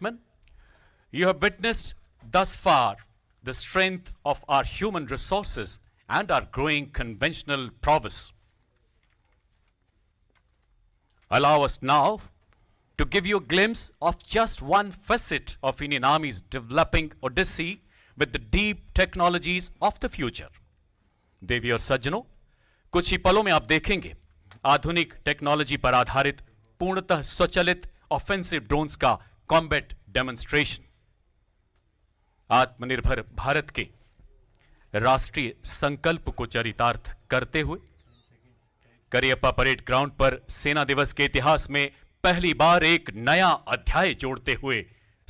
gentlemen, you have witnessed thus far the strength of our human resources and our growing conventional prowess. Allow us now to give you a glimpse of just one facet of Indian Army's developing odyssey with the deep technologies of the future. देवी और सज्जनों, कुछ ही पलों में आप देखेंगे आधुनिक technology पर आधारित पूर्णतः स्वचालित ऑफेंसिव ड्रोन्स का कॉम्बैट डेमोन्स्ट्रेशन। आत्मनिर्भर भारत के राष्ट्रीय संकल्प को चरितार्थ करते हुए करियप्पा परेड ग्राउंड पर सेना दिवस के इतिहास में पहली बार एक नया अध्याय जोड़ते हुए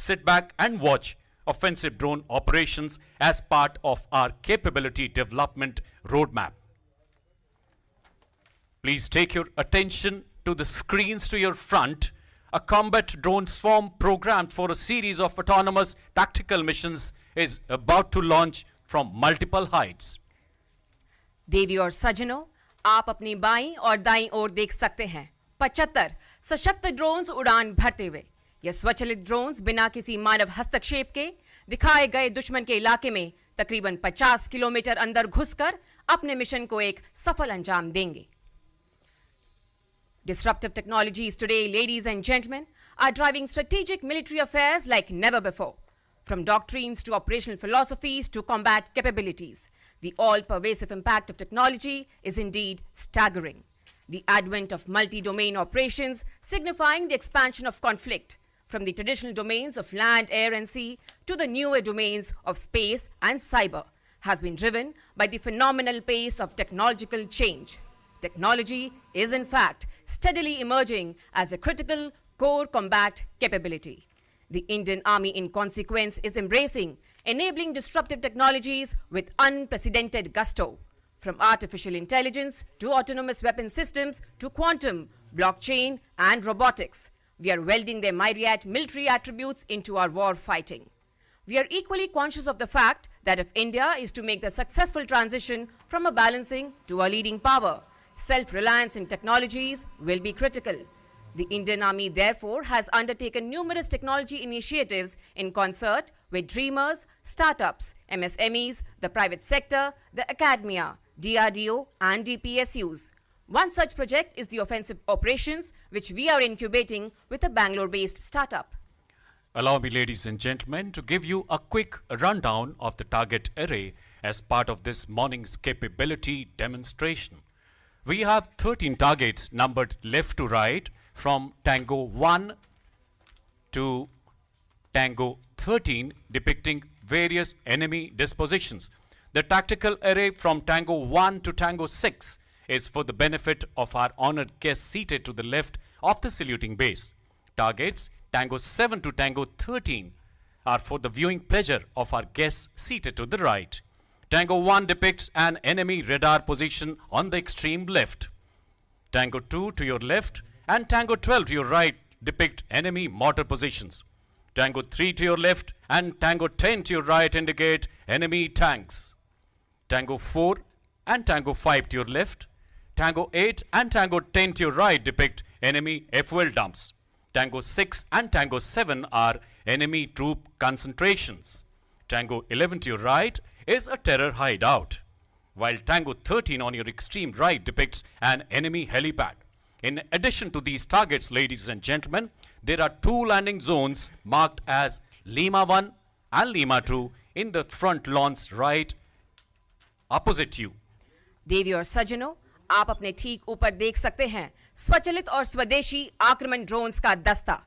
sit back and watch offensive drone operations as part of our capability development roadmap. Please take your attention to the screens to your front. A combat drone swarm programmed for a series of autonomous tactical missions is about to launch from multiple heights. देवी और सज्जनों, आप अपनी बाईं और दाईं ओर देख सकते हैं 75 सशक्त ड्रोन्स उड़ान भरते हुए। यह स्वचालित ड्रोन्स बिना किसी मानव हस्तक्षेप के दिखाए गए दुश्मन के इलाके में तकरीबन 50 किलोमीटर अंदर घुसकर अपने मिशन को एक सफल अंजाम देंगे। Disruptive technologies today, ladies and gentlemen, are driving strategic military affairs like never before. From doctrines to operational philosophies to combat capabilities, the all-pervasive impact of technology is indeed staggering. The advent of multi-domain operations signifying the expansion of conflict from the traditional domains of land, air and sea to the newer domains of space and cyber has been driven by the phenomenal pace of technological change. Technology is in fact steadily emerging as a critical core combat capability. The Indian Army in consequence is embracing enabling disruptive technologies with unprecedented gusto. From artificial intelligence to autonomous weapon systems to quantum, blockchain and robotics, we are welding their myriad military attributes into our war fighting. We are equally conscious of the fact that if India is to make the successful transition from a balancing to a leading power, self-reliance in technologies will be critical. The Indian Army therefore has undertaken numerous technology initiatives in concert with dreamers, startups, MSMEs, the private sector, the academia, DRDO and DPSUs. One such project is the offensive operations, which we are incubating with a Bangalore-based startup. Allow me, ladies and gentlemen, to give you a quick rundown of the target array as part of this morning's capability demonstration. We have 13 targets numbered left to right from Tango 1 to Tango 13, depicting various enemy dispositions. The tactical array from Tango 1 to Tango 6 is for the benefit of our honored guests seated to the left of the saluting base. Targets Tango 7 to Tango 13 are for the viewing pleasure of our guests seated to the right. Tango 1 depicts an enemy radar position on the extreme left. Tango 2 to your left and Tango 12 to your right depict enemy mortar positions. Tango 3 to your left and Tango 10 to your right indicate enemy tanks. Tango 4 and Tango 5 to your left. Tango 8 and Tango 10 to your right depict enemy fuel dumps. Tango 6 and Tango 7 are enemy troop concentrations. Tango 11 to your right is a terror hideout, while Tango 13 on your extreme right depicts an enemy helipad. In addition to these targets, ladies and gentlemen, there are two landing zones marked as Lima 1 and Lima 2 in the front lawns right opposite you. देवी और सज्जनों, आप अपने ठीक ऊपर देख सकते हैं स्वचालित और स्वदेशी आक्रमण ड्रोन्स का दस्ता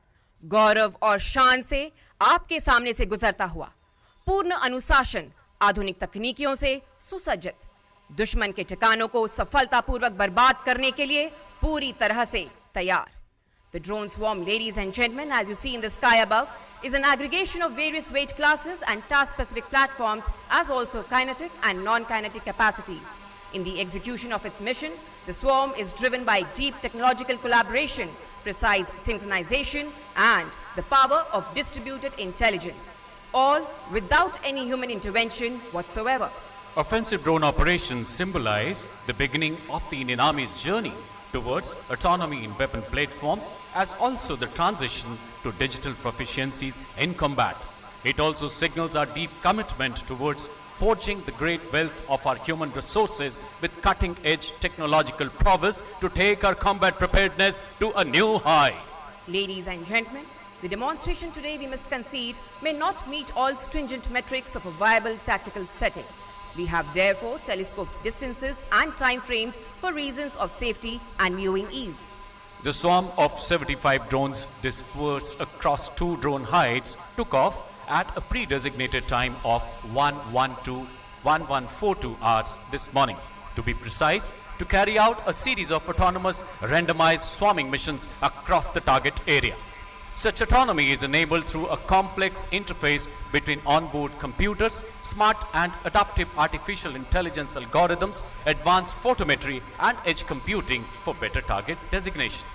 गौरव और शान से आपके सामने से गुजरता हुआ, पूर्ण अनुशासन, आधुनिक तकनीकियों से सुसज्जित, दुश्मन के ठिकानों को सफलतापूर्वक बर्बाद करने के लिए पूरी तरह से तैयार. The drone swarm, ladies and gentlemen, as you see in the sky above, is an aggregation of various weight classes and task-specific platforms, as also kinetic and non-kinetic capacities. In the execution of its mission, the swarm is driven by deep technological collaboration, precise synchronization, and the power of distributed intelligence, all without any human intervention whatsoever. Offensive drone operations symbolize the beginning of the Indian Army's journey towards autonomy in weapon platforms as also the transition to digital proficiencies in combat. It also signals our deep commitment towards forging the great wealth of our human resources with cutting-edge technological prowess to take our combat preparedness to a new high. Ladies and gentlemen, the demonstration today, we must concede, may not meet all stringent metrics of a viable tactical setting. We have therefore telescoped distances and time frames for reasons of safety and viewing ease. The swarm of 75 drones dispersed across 2 drone hides took off at a pre-designated time of 1142 hours this morning. To be precise, to carry out a series of autonomous randomized swarming missions across the target area. Such autonomy is enabled through a complex interface between onboard computers, smart and adaptive artificial intelligence algorithms, advanced photometry and edge computing for better target designation.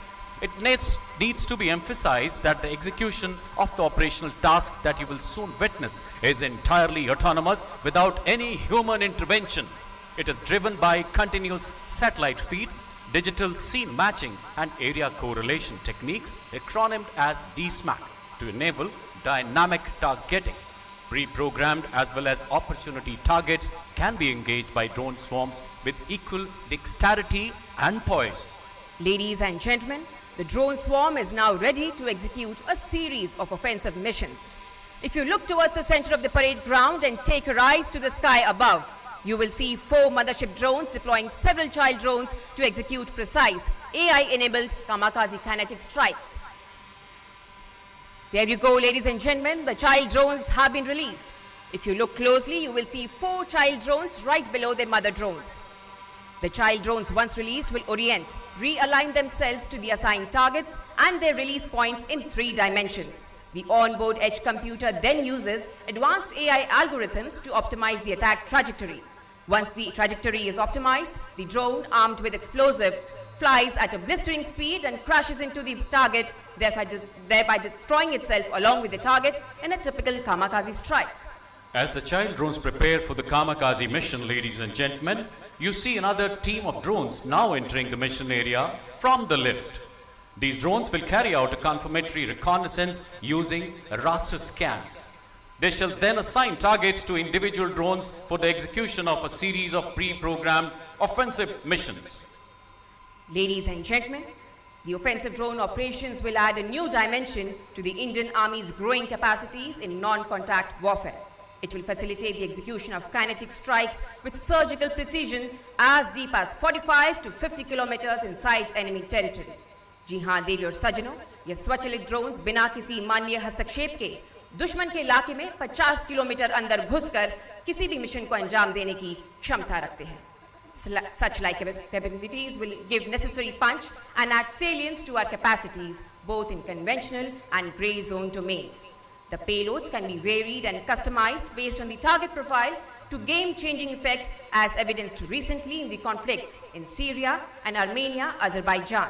It needs to be emphasized that the execution of the operational tasks that you will soon witness is entirely autonomous without any human intervention. It is driven by continuous satellite feeds, digital scene matching and area correlation techniques, acronymed as DSMAC, to enable dynamic targeting. Pre-programmed as well as opportunity targets can be engaged by drone swarms with equal dexterity and poise. Ladies and gentlemen, the drone swarm is now ready to execute a series of offensive missions. If you look towards the center of the parade ground and take your eyes to the sky above, you will see 4 mothership drones deploying several child drones to execute precise AI-enabled kamikaze kinetic strikes. There you go, ladies and gentlemen, the child drones have been released. If you look closely, you will see 4 child drones right below their mother drones. The child drones, once released, will orient, realign themselves to the assigned targets and their release points in 3 dimensions. The onboard edge computer then uses advanced AI algorithms to optimize the attack trajectory. Once the trajectory is optimized, the drone, armed with explosives, flies at a blistering speed and crashes into the target, thereby destroying itself along with the target in a typical kamikaze strike. As the child drones prepare for the kamikaze mission, ladies and gentlemen, you see another team of drones now entering the mission area from the lift. These drones will carry out a confirmatory reconnaissance using raster scans. They shall then assign targets to individual drones for the execution of a series of pre-programmed offensive missions. Ladies and gentlemen, the offensive drone operations will add a new dimension to the Indian Army's growing capacities in non-contact warfare. It will facilitate the execution of kinetic strikes with surgical precision as deep as 45 to 50 kilometers inside enemy territory. जी हाँ देवी और सज्जनों, ये स्वचालित drones बिना किसी मानवीय हस्तक्षेप के दुश्मन के इलाके में 50 किलोमीटर अंदर घुसकर किसी भी मिशन को अंजाम देने की क्षमता रखते हैं. Such like capabilities will give necessary punch and add salience to our capacities both in conventional and grey zone domains. The payloads can be varied and customized based on the target profile to game-changing effect as evidenced recently in the conflicts in Syria and Armenia, Azerbaijan.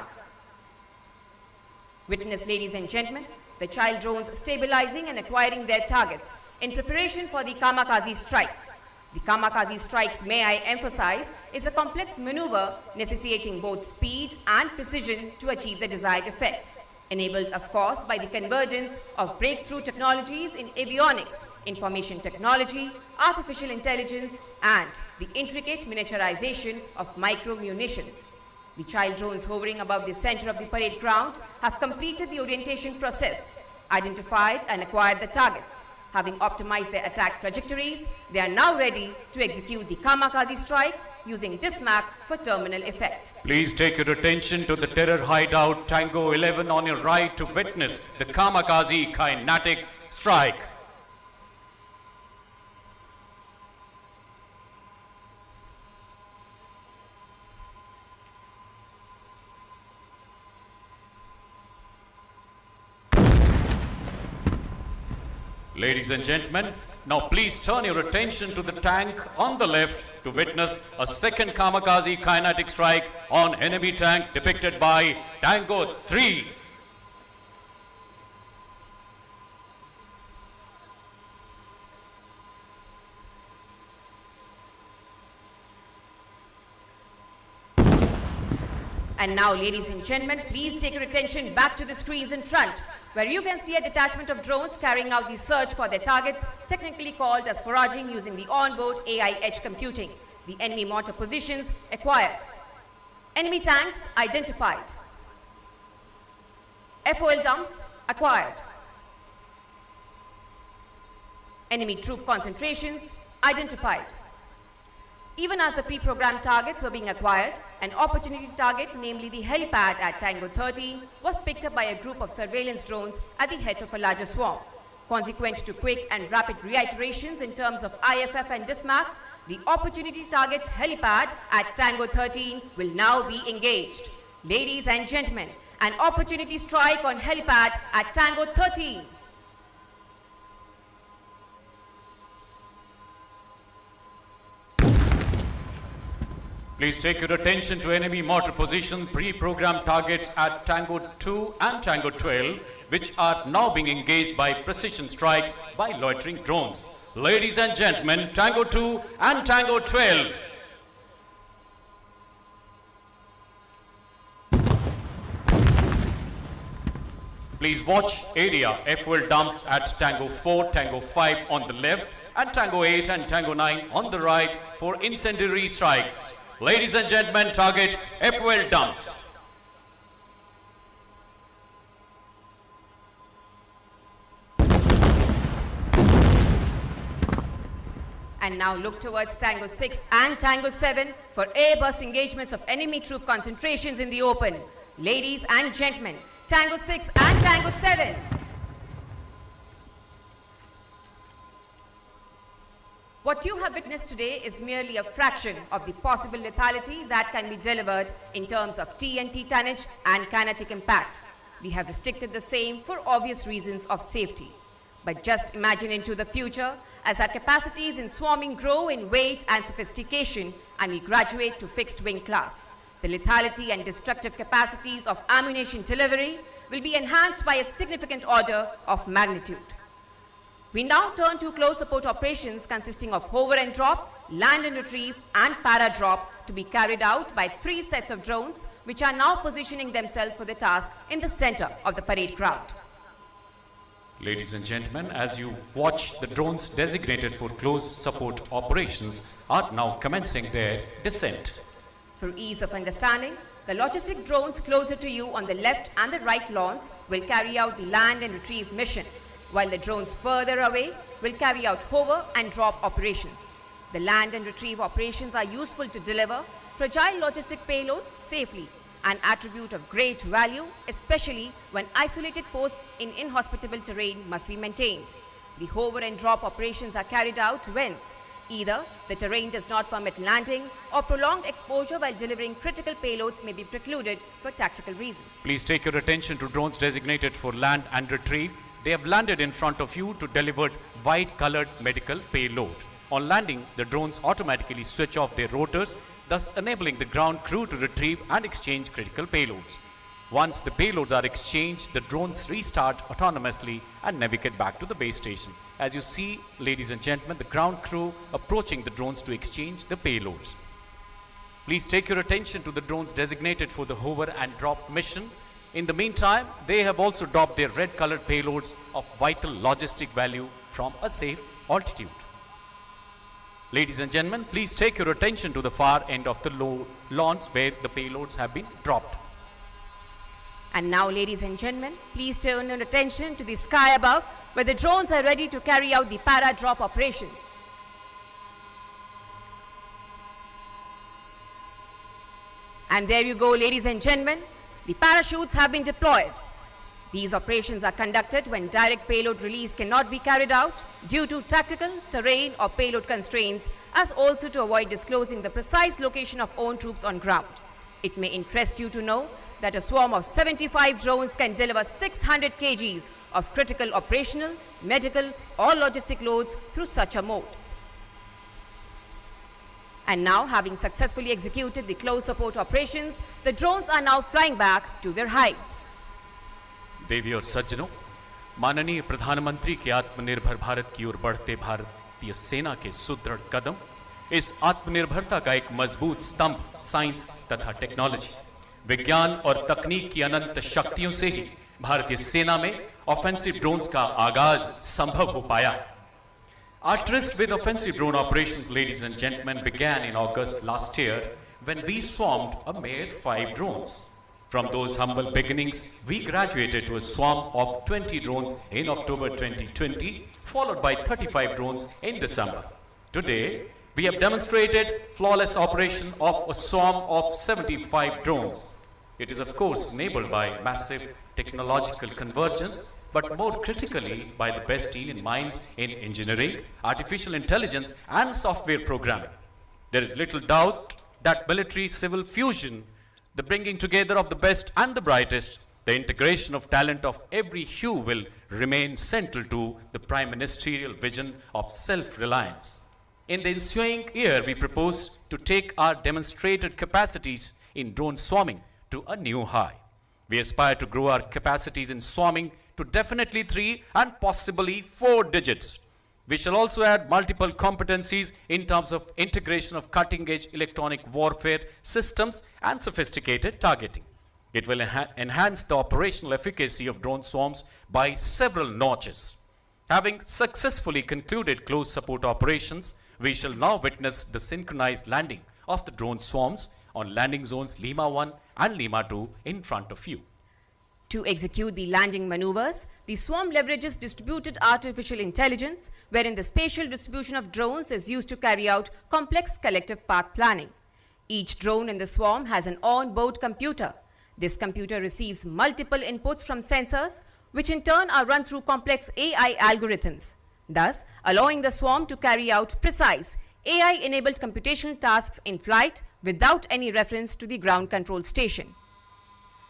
Witness, ladies and gentlemen, the child drones stabilizing and acquiring their targets in preparation for the kamikaze strikes. The kamikaze strikes, may I emphasize, is a complex maneuver necessitating both speed and precision to achieve the desired effect. Enabled, of course, by the convergence of breakthrough technologies in avionics, information technology, artificial intelligence, and the intricate miniaturization of micro-munitions. The child drones hovering above the center of the parade ground have completed the orientation process, identified and acquired the targets. Having optimized their attack trajectories, they are now ready to execute the kamikaze strikes using DSMAC for terminal effect. Please take your attention to the terror hideout Tango 11 on your right to witness the kamikaze kinetic strike. Ladies and gentlemen, now please turn your attention to the tank on the left to witness a second kamikaze kinetic strike on enemy tank depicted by Tango 3. And now, ladies and gentlemen, please take your attention back to the screens in front, where you can see a detachment of drones carrying out the search for their targets, technically called as foraging using the onboard AI edge computing. The enemy mortar positions acquired. Enemy tanks identified. FOL dumps acquired. Enemy troop concentrations identified. Even as the pre-programmed targets were being acquired, an opportunity target, namely the helipad at Tango 13, was picked up by a group of surveillance drones at the head of a larger swarm. Consequent to quick and rapid reiterations in terms of IFF and DISMAC, the opportunity target helipad at Tango 13 will now be engaged. Ladies and gentlemen, an opportunity strike on helipad at Tango 13. Please take your attention to enemy mortar position pre-programmed targets at Tango 2 and Tango 12, which are now being engaged by precision strikes by loitering drones. Ladies and gentlemen, Tango 2 and Tango 12. Please watch area FOL dumps at Tango 4, Tango 5 on the left and Tango 8 and Tango 9 on the right for incendiary strikes. Ladies and gentlemen, target FOL dumps. And now look towards Tango 6 and Tango 7 for air-burst engagements of enemy troop concentrations in the open. Ladies and gentlemen, Tango 6 and Tango 7. What you have witnessed today is merely a fraction of the possible lethality that can be delivered in terms of TNT tonnage and kinetic impact. We have restricted the same for obvious reasons of safety. But just imagine into the future as our capacities in swarming grow in weight and sophistication and we graduate to fixed wing class. The lethality and destructive capacities of ammunition delivery will be enhanced by a significant order of magnitude. We now turn to close support operations consisting of hover and drop, land and retrieve and para-drop to be carried out by 3 sets of drones which are now positioning themselves for the task in the center of the parade ground. Ladies and gentlemen, as you watch, the drones designated for close support operations are now commencing their descent. For ease of understanding, the logistic drones closer to you on the left and the right lawns will carry out the land and retrieve mission, while the drones further away will carry out hover and drop operations. The land and retrieve operations are useful to deliver fragile logistic payloads safely, an attribute of great value, especially when isolated posts in inhospitable terrain must be maintained. The hover and drop operations are carried out whence either the terrain does not permit landing or prolonged exposure while delivering critical payloads may be precluded for tactical reasons. Please take your attention to drones designated for land and retrieve. They have landed in front of you to deliver white-colored medical payload. On landing, the drones automatically switch off their rotors, thus enabling the ground crew to retrieve and exchange critical payloads. Once the payloads are exchanged, the drones restart autonomously and navigate back to the base station. As you see, ladies and gentlemen, the ground crew approaching the drones to exchange the payloads. Please take your attention to the drones designated for the hover and drop mission. In the meantime, they have also dropped their red-colored payloads of vital logistic value from a safe altitude. Ladies and gentlemen, please take your attention to the far end of the lawns where the payloads have been dropped. And now, ladies and gentlemen, please turn your attention to the sky above where the drones are ready to carry out the para-drop operations. And there you go, ladies and gentlemen. The parachutes have been deployed. These operations are conducted when direct payload release cannot be carried out due to tactical, terrain or payload constraints, as also to avoid disclosing the precise location of own troops on ground. It may interest you to know that a swarm of 75 drones can deliver 600 kgs of critical operational, medical or logistic loads through such a mode. And now, having successfully executed the close support operations, the drones are now flying back to their hides. देवी और सज्जनों, माननीय प्रधानमंत्री के आत्मनिर्भर भारत की ओर बढ़ते भारतीय सेना के सुदृढ़ कदम, इस आत्मनिर्भरता का एक मजबूत स्तंभ साइंस तथा टेक्नोलॉजी। विज्ञान और तकनीक की अनंत शक्तियों से ही भारतीय सेना में ऑफेंसिव ड्रोन्स का आगाज संभव हो पाया। Our tryst with offensive drone operations, ladies and gentlemen, began in August last year when we swarmed a mere 5 drones. From those humble beginnings, we graduated to a swarm of 20 drones in October 2020, followed by 35 drones in December. Today, we have demonstrated flawless operation of a swarm of 75 drones. It is of course enabled by massive technological convergence, but more critically by the best team in minds in engineering, artificial intelligence and software programming. There is little doubt that military-civil fusion, the bringing together of the best and the brightest, the integration of talent of every hue will remain central to the Prime Ministerial vision of self-reliance. In the ensuing year, we propose to take our demonstrated capacities in drone swarming to a new high. We aspire to grow our capacities in swarming to definitely 3 and possibly 4 digits. We shall also add multiple competencies in terms of integration of cutting-edge electronic warfare systems and sophisticated targeting. It will enhance the operational efficacy of drone swarms by several notches. Having successfully concluded close support operations, we shall now witness the synchronized landing of the drone swarms on landing zones Lima 1 and Lima 2 in front of you. To execute the landing maneuvers, the swarm leverages distributed artificial intelligence, wherein the spatial distribution of drones is used to carry out complex collective path planning. Each drone in the swarm has an on-board computer. This computer receives multiple inputs from sensors, which in turn are run through complex AI algorithms, thus allowing the swarm to carry out precise AI-enabled computational tasks in flight without any reference to the ground control station.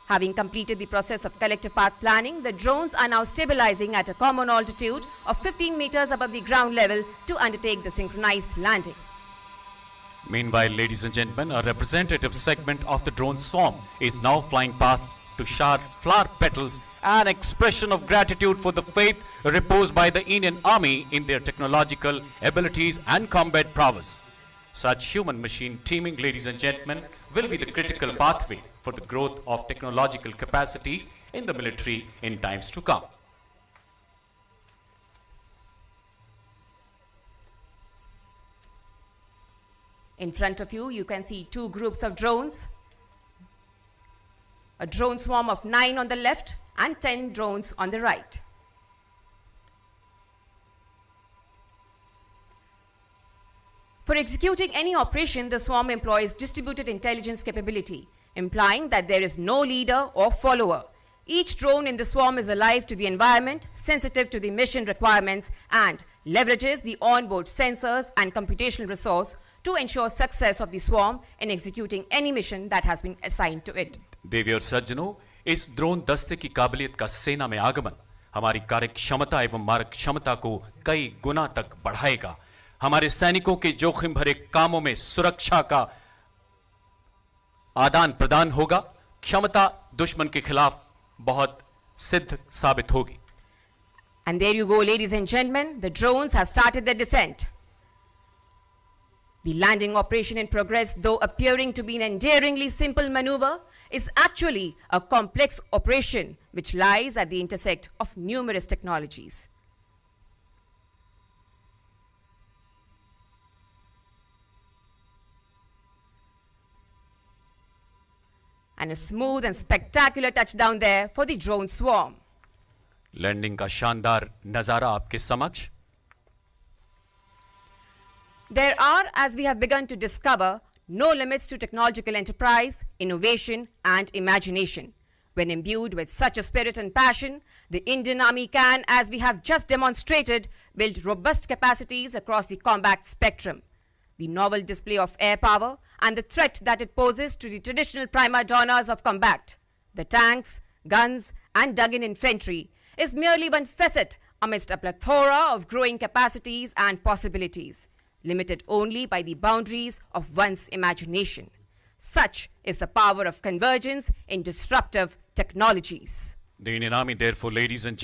Having completed the process of collective path planning, the drones are now stabilizing at a common altitude of 15 meters above the ground level to undertake the synchronized landing. Meanwhile, ladies and gentlemen, a representative segment of the drone swarm is now flying past to shower flower petals, an expression of gratitude for the faith reposed by the Indian Army in their technological abilities and combat prowess. Such human-machine teaming, ladies and gentlemen, will be the critical pathway for the growth of technological capacities in the military in times to come. In front of you, you can see 2 groups of drones. A drone swarm of 9 on the left and 10 drones on the right. For executing any operation, the swarm employs distributed intelligence capability, implying that there is no leader or follower. Each drone in the swarm is alive to the environment, sensitive to the mission requirements, and leverages the onboard sensors and computational resource to ensure success of the swarm in executing any mission that has been assigned to it. देवी और सज्जनों, इस drone दस्ते की काबिलियत का सेना में आगमन हमारी कार्य क्षमता एवं मारक क्षमता को कई गुना तक बढ़ाएगा। हमारे सैनिकों के जोखिम भरे कामों में सुरक्षा का आदान प्रदान होगा। क्षमता दुश्मन के खिलाफ बहुत सिद्ध साबित होगी। And there you go, ladies and gentlemen, the drones have started their descent. The landing operation in progress, though appearing to be an endearingly simple maneuver, is actually a complex operation which lies at the intersect of numerous technologies. And a smooth and spectacular touchdown there for the drone swarm. Landing का शानदार नजारा आपके समक्ष। There are, as we have begun to discover, no limits to technological enterprise, innovation, and imagination. When imbued with such a spirit and passion, the Indian Army can, as we have just demonstrated, build robust capacities across the combat spectrum. The novel display of air power and the threat that it poses to the traditional prima donnas of combat, the tanks, guns, and dug-in infantry, is merely one facet amidst a plethora of growing capacities and possibilities, limited only by the boundaries of one's imagination. Such is the power of convergence in disruptive technologies. The Indian Army, therefore, ladies and gentlemen,